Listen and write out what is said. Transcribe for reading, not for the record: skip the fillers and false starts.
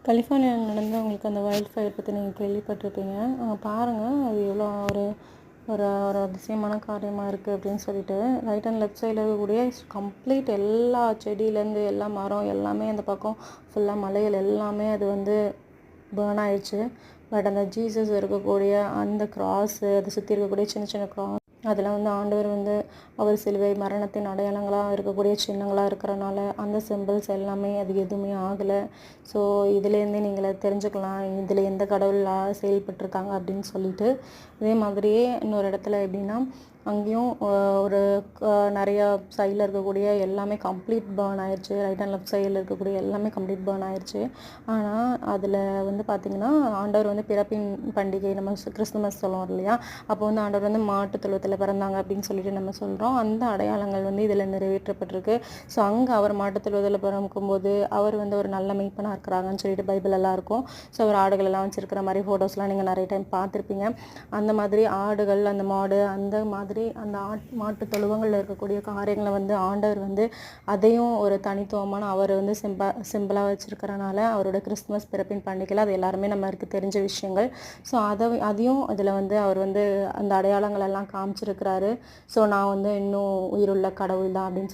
கலிஃபோர்னியாவில் நடந்த உங்களுக்கு அந்த வைல்ட் ஃபயர் பற்றி நீங்கள் கேள்விப்பட்டிருப்பீங்க. பாருங்கள், அது எவ்வளோ ஒரு ஒரு ஒரு அதிசயமான காரியமாக இருக்குது அப்படின்னு சொல்லிட்டு. ரைட் அண்ட் லெஃப்ட் சைடில் இருக்கக்கூடிய கம்ப்ளீட் எல்லா செடியிலேருந்து எல்லா மரம் எல்லாமே அந்த பக்கம் ஃபுல்லாக மலைகள் எல்லாமே அது வந்து பேர்ன் ஆயிடுச்சு. பட் அந்த ஜீசஸ் இருக்கக்கூடிய அந்த கிராஸு, அதை சுற்றி இருக்கக்கூடிய சின்ன சின்ன கிராஸ், அதில் வந்து ஆண்டவர் வந்து அவர் சிலுவை மரணத்தின் அடையாளங்களாக இருக்கக்கூடிய சின்னங்களாக இருக்கிறனால அந்த சிம்பிள்ஸ் எல்லாமே அது எதுவுமே ஆகலை. ஸோ இதுலேருந்தே நீங்கள் தெரிஞ்சுக்கலாம் இதில் எந்த கடவுளாக செயல்பட்டிருக்காங்க அப்படின்னு சொல்லிட்டு. இதே மாதிரியே இன்னொரு இடத்துல எப்படின்னா, அங்கேயும் ஒரு நிறையா சைடில் இருக்கக்கூடிய எல்லாமே கம்ப்ளீட் பேர்ன் ஆயிடுச்சு. ரைட் அண்ட் லெஃப்ட் சைடில் இருக்கக்கூடிய எல்லாமே கம்ப்ளீட் பேர்ன் ஆயிடுச்சு. ஆனால் அதில் வந்து பார்த்திங்கன்னா, ஆண்டவர் வந்து பிறப்பின் பண்டிகை நம்ம கிறிஸ்துமஸ் சொல்லுவோம் இல்லையா, அப்போ வந்து ஆண்டவர் வந்து மாட்டு தொழுவத்தில் பிறந்தாங்க அப்படின்னு சொல்லிட்டு நம்ம சொல்கிறோம். அந்த அடையாளங்கள் வந்து இதில் நிறைவேற்றப்பட்டிருக்கு. ஸோ அங்கே அவர் மாட்டு தொழுவத்தில் பிறக்கும்போது அவர் வந்து ஒரு நல்ல மெய்ப்பனாக இருக்கிறாங்கன்னு சொல்லிட்டு பைபிள் எல்லாம் இருக்கும். ஸோ அவர் ஆடுகளெல்லாம் வச்சுருக்கிற மாதிரி ஃபோட்டோஸ்லாம் நீங்கள் நிறைய டைம் பார்த்துருப்பீங்க. அந்த மாதிரி ஆடுகள், அந்த மாடு, அந்த மாதிரி அந்த மாட்டு தொழுவங்களில் இருக்கக்கூடிய காரியங்களை வந்து ஆண்டவர் வந்து அதையும் ஒரு தனித்துவமான அவர் வந்து சிம்பிளாக வச்சுருக்கிறனால அவரோட கிறிஸ்துமஸ் பிறப்பின் பண்டிகையில் அது எல்லாருமே நம்மளுக்கு தெரிஞ்ச விஷயங்கள். ஸோ அதையும் இதில் வந்து அவர் வந்து அந்த அடையாளங்கள் எல்லாம் காமிச்சிருக்கிறாரு. ஸோ நான் வந்து இன்னும் உயிருள்ள கடவுள் தான் அப்படின்னு